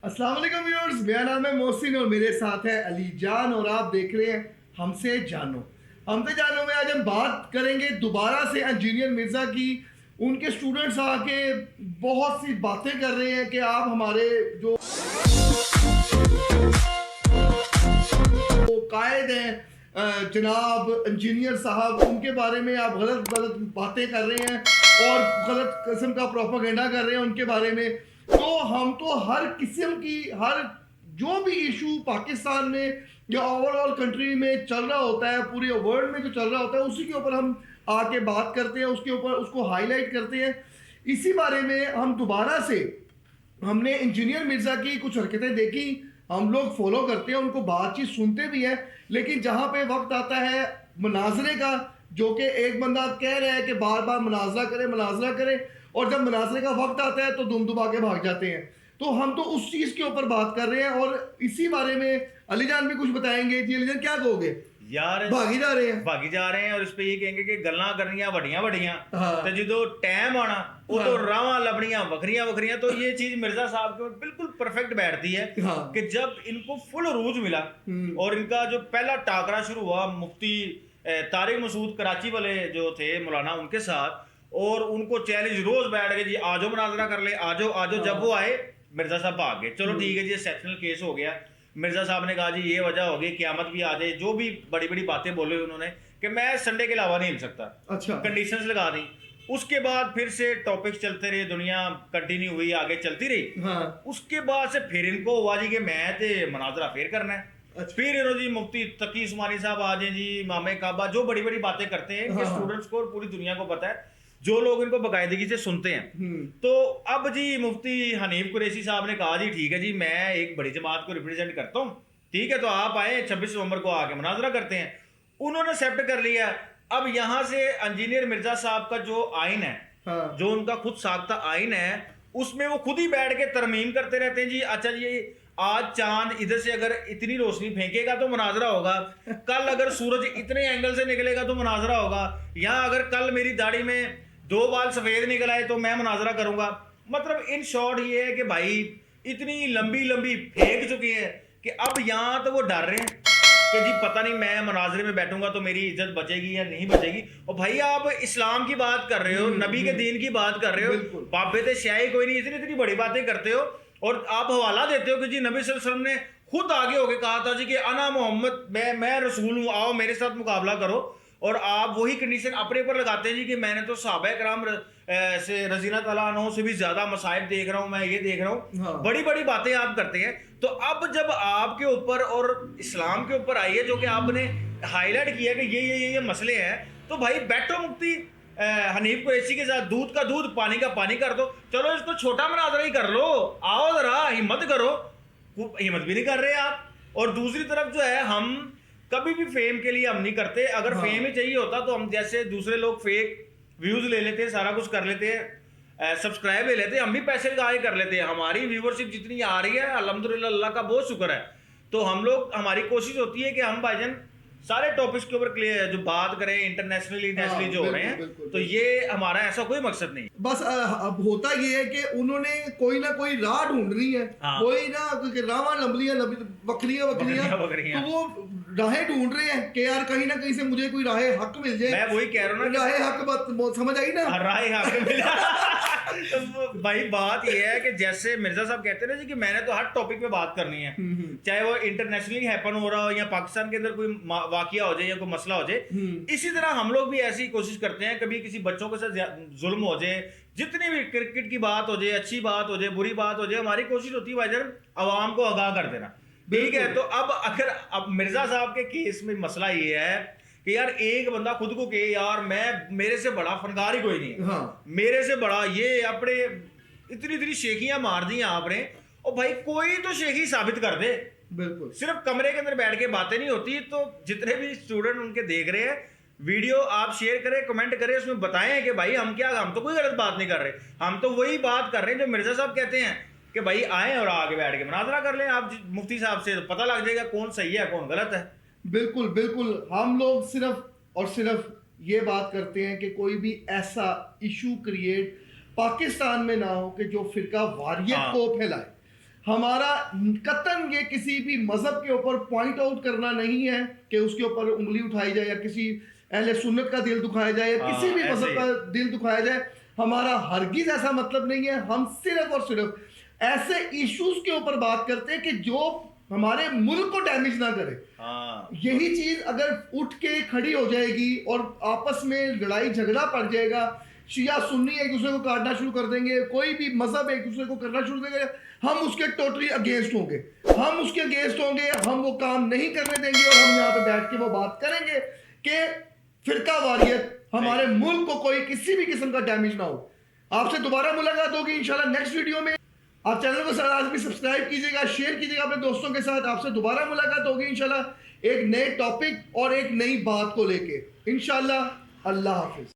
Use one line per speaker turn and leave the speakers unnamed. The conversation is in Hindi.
अस्सलाम वालेकुम व्यूअर्स, मेरा नाम है मोहसिन और मेरे साथ है अली जान और आप देख रहे हैं हमसे जानो। हमसे जानो में आज हम बात करेंगे दोबारा से इंजीनियर मिर्ज़ा की। उनके स्टूडेंट्स आके बहुत सी बातें कर रहे हैं कि आप हमारे जो कायद हैं जनाब इंजीनियर साहब, उनके बारे में आप गलत गलत बातें कर रहे हैं और गलत किस्म का प्रोपेगेंडा कर रहे हैं उनके बारे में। तो हम तो हर किस्म की हर जो भी इशू पाकिस्तान में या ओवरऑल कंट्री में चल रहा होता है, पूरे वर्ल्ड में जो चल रहा होता है, उसी के ऊपर हम आके बात करते हैं, उसके ऊपर उसको हाईलाइट करते हैं। इसी बारे में हम दोबारा से हमने इंजीनियर मिर्ज़ा की कुछ हरकतें देखी, हम लोग फॉलो करते हैं, उनको बातचीत सुनते भी हैं, लेकिन जहाँ पे वक्त आता है मुनाजरे का, जो कि एक बंदा कह रहा है कि बार बार मुनाजरा करे और जब मुनाजरे का वक्त आता है तो दुम दुबा के भाग जाते हैं। तो हम तो उस चीज़ के ऊपर बात कर रहे हैं और इसी बारे में अली जान भी कुछ बताएंगे। जी अली जान, क्या कहोगे?
यार
भागी जा रहे हैं
और इस पे ये कहेंगे कि गल्लां करनियां वड्डियां वड्डियां
हाँ।
ते जो टाइम आना वो तो
हाँ।
रावां लबड़ियां वखरियां वखरियां। तो ये चीज मिर्जा साहब के ऊपर बिल्कुल परफेक्ट बैठती है
हाँ।
कि जब इनको फुल अरूज मिला और इनका जो पहला टाकरा शुरू हुआ मुफ्ती तारिक मसूद कराची वाले जो थे मौलाना उनके साथ, और उनको चैलेंज रोज बैठ गए जी आजो मुनाजरा कर ले, आजो आजो। जब वो आए मिर्जा साहब भाग गए। चलो ठीक है जी, एक्सेप्शनल केस हो गया। मिर्जा साहब ने कहा जी ये वजह हो गई, क़यामत भी आ जाए, जो भी बड़ी बड़ी बातें बोले उन्होंने कि मैं संडे के अलावा नहीं हिल सकता।
अच्छा,
कंडीशंस लगा दी। उसके बाद फिर से टॉपिक्स चलते रहे, दुनिया कंटिन्यू हुई, आगे चलती रही।
हाँ।
उसके बाद से फिर इनको हुआ जी कि मैं तो मुनाजरा फिर करना है।
अच्छा।
फिर इन्होंने जी मुफ्ती तकी उस्मानी साहब आ जाए जी, इमाम काबा, जो बड़ी बड़ी बातें करते हैं कि स्टूडेंट्स को और पूरी दुनिया को पता है, जो लोग इनको बाकायदगी से सुनते हैं। तो अब जी मुफ्ती हनीफ कुरैशी साहब ने कहा जी ठीक है जी, मैं एक बड़ी जमात को रिप्रेजेंट करता हूँ, ठीक है, तो आप आए 26 नवंबर को आके मुनाजरा करते हैं। उन्होंने एक्सेप्ट कर लिया। अब यहाँ से इंजीनियर मिर्जा साहब का जो आइन है,
हाँ।
जो उनका खुद साख्ता आइन है, उसमें वो खुद ही बैठ के तरमीम करते रहते हैं जी। अच्छा जी, आज चांद इधर से अगर इतनी रोशनी फेंकेगा तो मुनाजरा होगा, कल अगर सूरज इतने एंगल से निकलेगा तो मुनाजरा होगा, या अगर कल मेरी दाढ़ी में 2 बाल सफेद निकल आए तो मैं मुनाजरा करूंगा। मतलब इन शॉर्ट ये है कि भाई इतनी लंबी लंबी फेंक चुकी है कि अब यहाँ तो वो डर रहे हैं कि जी पता नहीं मैं मुनाजरे में बैठूंगा तो मेरी इज्जत बचेगी या नहीं बचेगी। और भाई आप इस्लाम की बात कर रहे हो, नबी के दीन की बात कर रहे हो, बाबे ते शाही कोई नहीं, इतनी इतनी बड़ी बातें करते हो और आप हवाला देते हो कि जी नबी सल्लल्लाहु अलैहि वसल्लम ने खुद आगे होके कहा था जी कि अना मोहम्मद, मैं रसूल हूँ, आओ मेरे साथ मुकाबला करो। और आप वही कंडीशन अपने ऊपर लगाते हैं जी कि मैंने तो सहाबा कराम से रज़ियल्लाहु तआला अन्हुम से भी ज्यादा मसाइब देख रहा हूँ, मैं ये देख रहा हूँ।
हाँ।
बड़ी बड़ी बातें आप करते हैं। तो अब जब आपके ऊपर और इस्लाम के ऊपर आई है, जो कि आपने हाईलाइट किया कि ये मसले हैं, तो भाई बैठो मुफ्ती हनीफ कुरैशी के साथ, दूध का दूध पानी का पानी कर दो। चलो इसको छोटा मुनाजरा ही कर लो, आओ जरा हिम्मत करो। हिम्मत भी नहीं कर रहे आप। और दूसरी तरफ जो है, हम कभी भी फेम के लिए हम नहीं करते। अगर फेम ही चाहिए होता तो हम जैसे दूसरे लोग फेक व्यूज ले लेते हैं, सारा कुछ कर लेते हैं, सब्सक्राइब ले लेते हैं, हम भी पैसे लगा कर लेते हैं। हमारी व्यूवरशिप जितनी आ रही है अल्हम्दुलिल्लाह, अल्लाह का बहुत शुक्र है। तो हम लोग, हमारी कोशिश होती है कि हम भाईजान सारे टॉपिक्स के ऊपर क्लियर जो बात करें, इंटरनेशनली नेशनली जो हो रहे हैं, तो ये हमारा ऐसा कोई मकसद नहीं।
बस अब होता ये है कि उन्होंने कोई ना कोई राह ढूंढनी है।
हाँ।
कोई ना रावा लंबलियां बकरियां तो वो राहें ढूंढ रहे हैं कि यार कहीं ना कहीं से मुझे कोई राह हक मिल जाए।
मैं वही कह रहा हूँ ना,
राह हक समझ आई ना,
राह हक मिला। तो भाई बात ये है कि जैसे मिर्जा साहब कहते हैं ना जी कि मैंने तो हर टॉपिक पे बात करनी है, चाहे वो इंटरनेशनली हैपन हो रहा हो या पाकिस्तान के अंदर कोई वाकया हो जाए या कोई मसला हो जाए। इसी तरह हम लोग भी ऐसी कोशिश करते हैं, कभी किसी बच्चों के साथ जुल्म हो जाए, जितनी भी क्रिकेट की बात हो जाए, अच्छी बात हो जाए, बुरी बात हो जाए, हमारी कोशिश होती है भाईजान अवाम को आगाह कर देना, ठीक है। तो अब मिर्जा साहब के केस में मसला ये है कि यार एक बंदा खुद को कहे यार मेरे से बड़ा फनकार ही कोई नहीं है।
हाँ।
मेरे से बड़ा ये अपने इतनी इतनी शेखियां मार दी आपने, और भाई कोई तो शेखी साबित कर दे।
बिल्कुल,
सिर्फ कमरे के अंदर बैठ के बातें नहीं होती। तो जितने भी स्टूडेंट उनके देख रहे हैं, वीडियो आप शेयर करें, कमेंट करें, उसमें बताएं कि भाई हम तो कोई गलत बात नहीं कर रहे, हम तो वही बात कर रहे हैं जो मिर्जा साहब कहते हैं कि भाई आए और आगे बैठ के मुनाजरा कर लें आप मुफ्ती साहब से, तो पता लग जाएगा कौन सही है कौन गलत है।
बिल्कुल बिल्कुल। हम लोग सिर्फ और सिर्फ ये बात करते हैं कि कोई भी ऐसा इशू क्रिएट पाकिस्तान में ना हो कि जो फिरका वारियत को फैलाए। हमारा कतन ये किसी भी मजहब के ऊपर पॉइंट आउट करना नहीं है कि उसके ऊपर उंगली उठाई जाए या किसी अहले सुन्नत का दिल दुखाया जाए या किसी भी मजहब का दिल दुखाया जाए। हमारा हरगिज ऐसा मतलब नहीं है। हम सिर्फ और सिर्फ ऐसे इश्यूज के ऊपर बात करते हैं कि जो हमारे मुल्क को डैमेज ना करे। यही चीज अगर उठ के खड़ी हो जाएगी और आपस में लड़ाई झगड़ा पड़ जाएगा, शिया सुन्नी एक दूसरे को काटना शुरू कर देंगे, कोई भी मजहब एक दूसरे को करना शुरू कर देंगे, हम उसके टोटली अगेंस्ट होंगे। हम उसके अगेंस्ट होंगे, हम वो काम नहीं करने देंगे और हम यहाँ पे बैठ के वो बात करेंगे कि फिरका वारियत हमारे मुल्क को कोई किसी भी किस्म का डैमेज ना हो। आपसे दोबारा मुलाकात होगी इंशाल्लाह नेक्स्ट वीडियो में। आप चैनल को आज भी सब्सक्राइब कीजिएगा, शेयर कीजिएगा अपने दोस्तों के साथ। आपसे दोबारा मुलाकात होगी इंशाल्लाह एक नए टॉपिक और एक नई बात को लेके इंशाल्लाह। अल्लाह हाफिज।